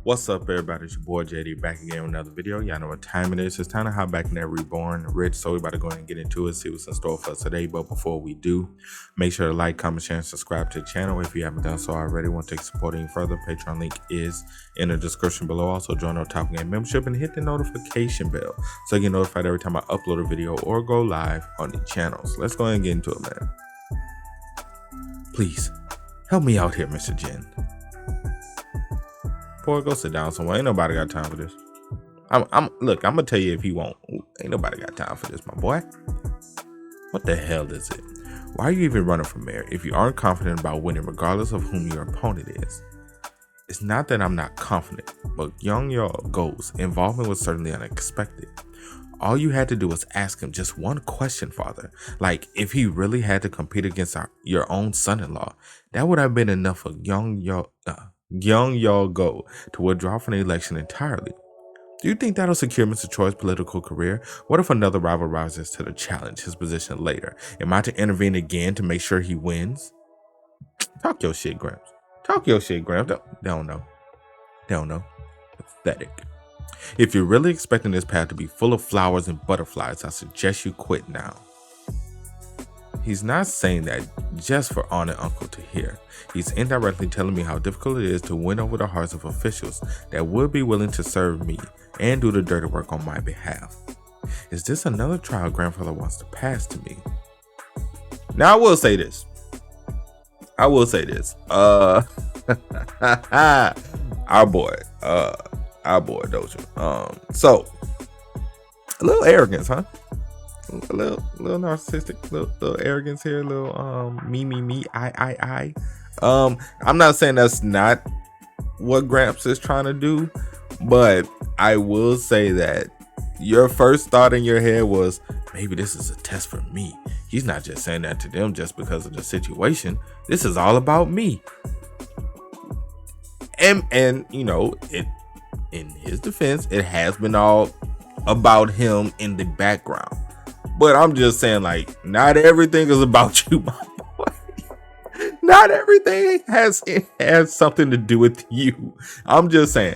What's up, everybody? It's your boy JD back again with another video. Y'all know what time it is. It's time to hop back in that Reborn Rich. So we about to go ahead and get into it, see what's in store for us today. But before we do, make sure to like, comment, share, and subscribe to the channel if you haven't done so already. Want to support any further? Patreon link is in the description below. Also join our Top Game membership and hit the notification bell so you get notified every time I upload a video or go live on the channels. Let's go ahead and get into it, man. Please help me out here, Mr. Jen. Boy, go sit down somewhere. Ain't nobody got time for this. Look, I'm gonna tell you if he won't. Ain't nobody got time for this, my boy. What the hell is it? Why are you even running for mayor if you aren't confident about winning regardless of whom your opponent is? It's not that I'm not confident, but young y'all goals involvement was certainly unexpected. All you had to do was ask him just one question, Father. Like, if he really had to compete against your own son-in-law, that would have been enough for young y'all go to withdraw from the election entirely. Do you think that'll secure Mr. Troy's political career? What if another rival rises to the challenge his position later? Am I to intervene again to make sure he wins? Talk your shit, Gramps. Talk your shit, Gramps. They don't know. They don't know. Pathetic. If you're really expecting this path to be full of flowers and butterflies, I suggest you quit now. He's not saying that just for Aunt and Uncle to hear. He's indirectly telling me how difficult it is to win over the hearts of officials that would be willing to serve me and do the dirty work on my behalf. Is this another trial grandfather wants to pass to me? Now, I will say this. Our boy Doja. So a little arrogance, huh? A little narcissistic, little arrogance here, a little me, I. I'm not saying that's not what Gramps is trying to do, but I will say that your first thought in your head was, maybe this is a test for me. He's not just saying that to them just because of the situation. This is all about me. And you know, in his defense, it has been all about him in the background. But I'm just saying, like, not everything is about you, my boy. Not everything has something to do with you. I'm just saying.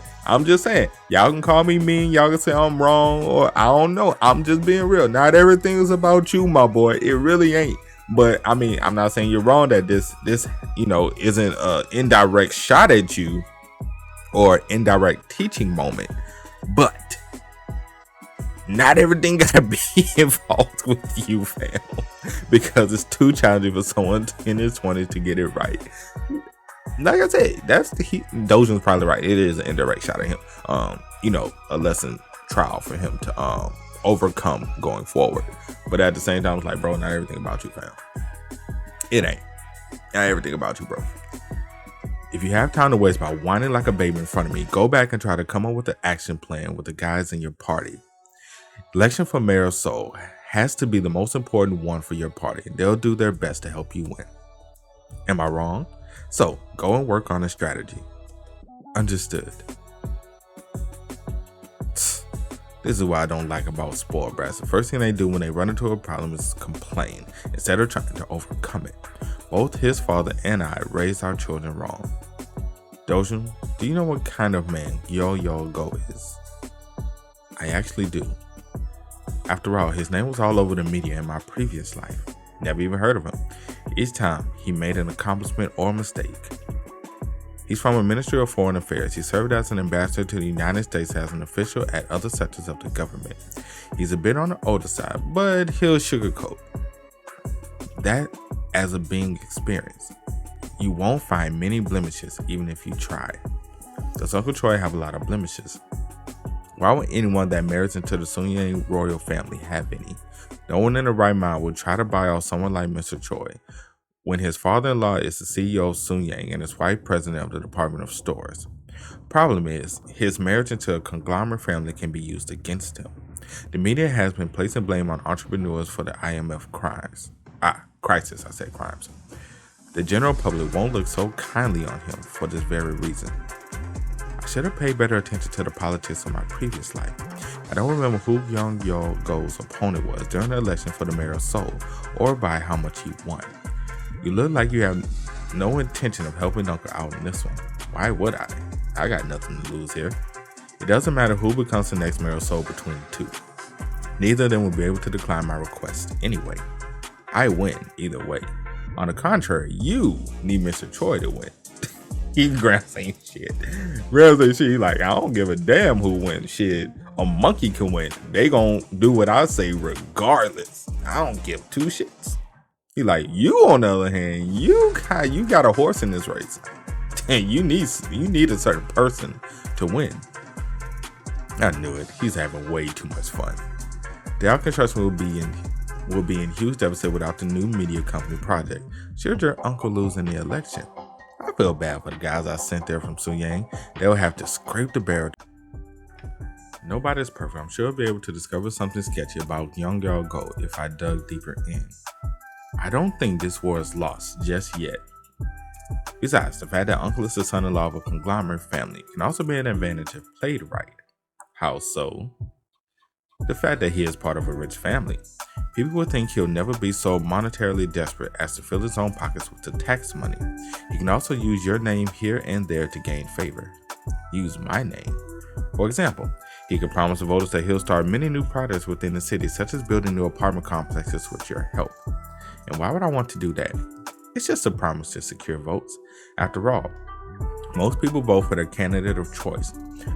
Y'all can call me mean. Y'all can say I'm wrong, or I don't know. I'm just being real. Not everything is about you, my boy. It really ain't. But I mean, I'm not saying you're wrong that this isn't an indirect shot at you or indirect teaching moment. But not everything gotta be involved with you, fam, because it's too challenging for someone in his 20s to get it right. Like I said, Dojan's probably right. It is an indirect shot at him. A lesson trial for him to overcome going forward. But at the same time, it's like, bro, not everything about you, fam. It ain't. Not everything about you, bro. If you have time to waste by whining like a baby in front of me, go back and try to come up with an action plan with the guys in your party. Election for Mayor of Seoul has to be the most important one for your party. They'll do their best to help you win. Am I wrong? So go and work on a strategy. Understood. This is what I don't like about spoiled brats. The first thing they do when they run into a problem is complain instead of trying to overcome it. Both his father and I raised our children wrong. Dojun, do you know what kind of man Yo Go is? I actually do. After all, his name was all over the media in my previous life. Never even heard of him. Each time he made an accomplishment or mistake. He's from a Ministry of Foreign Affairs. He served as an ambassador to the United States as an official at other sectors of the government. He's a bit on the older side, but he'll sugarcoat that as a being experienced. You won't find many blemishes even if you try. Does Uncle Troy have a lot of blemishes? Why would anyone that marries into the Sun Yang royal family have any? No one in the right mind would try to buy off someone like Mr. Troy when his father-in-law is the CEO of Sun Yang and his wife president of the Department of Stores. Problem is, his marriage into a conglomerate family can be used against him. The media has been placing blame on entrepreneurs for the IMF crisis. The general public won't look so kindly on him for this very reason. I should have paid better attention to the politics of my previous life. I don't remember who Young Yo Go's opponent was during the election for the mayor of Seoul, or by how much he won. You look like you have no intention of helping Uncle out in this one. Why would I? I got nothing to lose here. It doesn't matter who becomes the next male soul between the two. Neither of them will be able to decline my request anyway. I win either way. On the contrary, you need Mr. Choi to win. He grabs ain't shit. Grabs ain't shit. He like, I don't give a damn who wins. Shit, a monkey can win. They gon' do what I say regardless. I don't give two shits. He like, you on the other hand, you got a horse in this race, and you need a certain person to win. I knew it. He's having way too much fun. The art construction will be in huge deficit without the new media company project. Should your uncle lose in the election? I feel bad for the guys I sent there from Suyang. They'll have to scrape the barrel. Nobody's perfect. I'm sure I'll be able to discover something sketchy about Young Girl Go if I dug deeper in. I don't think this war is lost just yet. Besides, the fact that Uncle is the son-in-law of a conglomerate family can also be an advantage if played right. How so? The fact that he is part of a rich family. People will think he'll never be so monetarily desperate as to fill his own pockets with the tax money. He can also use your name here and there to gain favor. Use my name. For example, he could promise the voters that he'll start many new projects within the city, such as building new apartment complexes with your help. And why would I want to do that? It's just a promise to secure votes. After all, most people vote for their candidate of choice,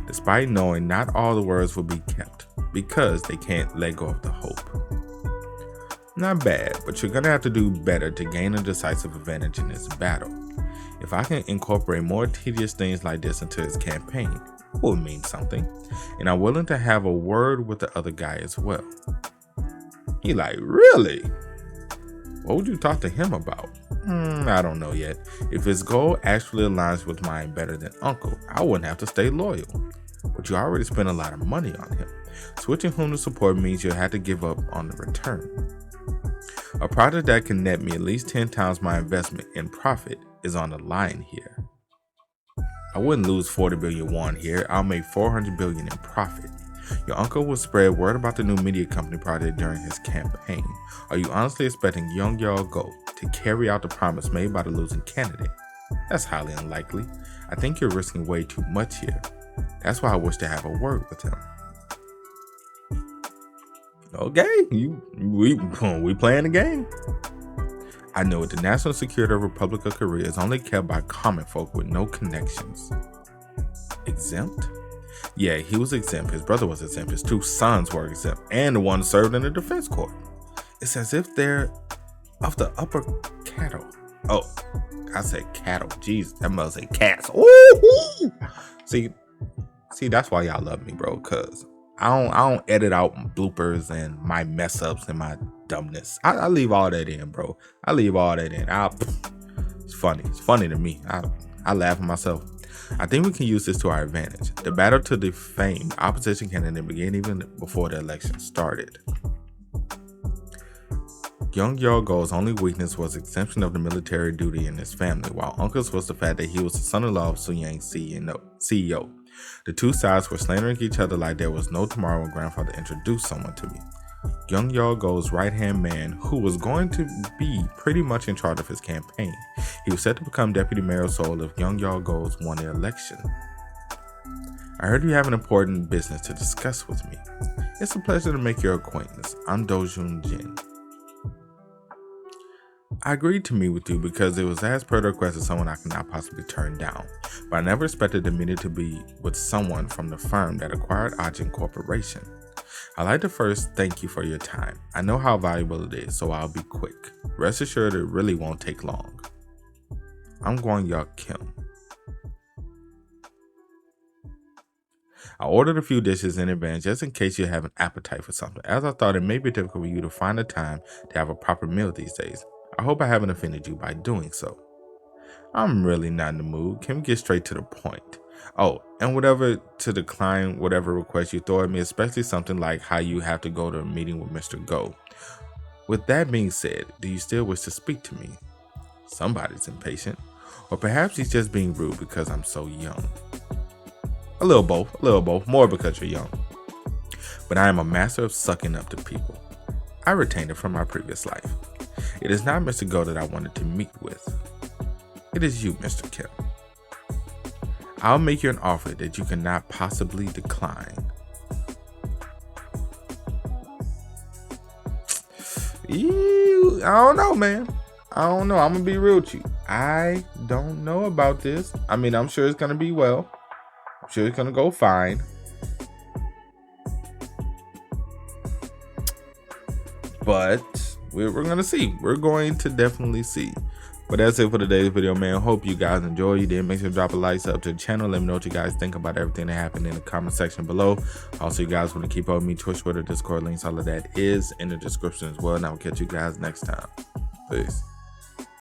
despite knowing not all the words will be kept, because they can't let go of the hope. Not bad, but you're gonna have to do better to gain a decisive advantage in this battle. If I can incorporate more tedious things like this into his campaign, it will mean something, and I'm willing to have a word with the other guy as well. He like, really? What would you talk to him about? I don't know yet. If his goal actually aligns with mine better than Uncle, I wouldn't have to stay loyal. But you already spent a lot of money on him. Switching whom to support means you'll have to give up on the return. A project that can net me at least 10 times my investment in profit is on the line here. I wouldn't lose 40 billion won here. I'll make 400 billion in profit. Your uncle will spread word about the new media company project during his campaign. Are you honestly expecting Young Y'all Go to carry out the promise made by the losing candidate? That's highly unlikely. I think you're risking way too much here. That's why I wish to have a word with him. Okay, we playing the game. I know it. The national security of Republic of Korea is only kept by common folk with no connections. Exempt? Yeah, he was exempt. His brother was exempt. His two sons were exempt. And the one served in the defense corps. It's as if they're of the upper cattle. Oh, I said cattle. Jeez, that must say cats. Ooh! See, that's why y'all love me, bro. Cause I don't edit out bloopers and my mess ups and my dumbness. I leave all that in, bro. I leave all that in. It's funny. It's funny to me. I laugh at myself. I think we can use this to our advantage. The battle to defame opposition candidate began even before the election started. Young Yogo's only weakness was exemption of the military duty in his family, while Uncle's was the fact that he was the son-in-law of Suyang's CEO. The two sides were slandering each other like there was no tomorrow when grandfather introduced someone to me. Young Yogo's right-hand man, who was going to be pretty much in charge of his campaign. He was set to become deputy mayor of Seoul if Young Yogo's won the election. I heard you have an important business to discuss with me. It's a pleasure to make your acquaintance. I'm Dojun Jin. I agreed to meet with you because it was as per the request of someone I could not possibly turn down, but I never expected the meeting to be with someone from the firm that acquired Ajin Corporation. I'd like to first thank you for your time. I know how valuable it is, so I'll be quick. Rest assured it really won't take long. I'm Gwang-Yuk Kim. I ordered a few dishes in advance just in case you have an appetite for something, as I thought it may be difficult for you to find the time to have a proper meal these days. I hope I haven't offended you by doing so. I'm really not in the mood. Can we get straight to the point? Oh, and whatever to decline whatever request you throw at me, especially something like how you have to go to a meeting with Mr. Go. With that being said, do you still wish to speak to me? Somebody's impatient. Or perhaps he's just being rude because I'm so young. A little both, more because you're young. But I am a master of sucking up to people. I retained it from my previous life. It is not Mr. Go that I wanted to meet with. It is you, Mr. Kim. I'll make you an offer that you cannot possibly decline. I don't know, man. I don't know. I'm gonna be real with you. I don't know about this. I mean, I'm sure it's gonna be well. I'm sure it's gonna go fine. But we're gonna see. We're going to definitely see. But that's it for today's video, man. Hope you guys enjoy. You did, make sure to drop a like, sub to the channel. Let me know what you guys think about everything that happened in the comment section below. Also, you guys want to keep up with me, Twitch, Twitter, Discord links, all of that is in the description as well. And I will catch you guys next time. Peace.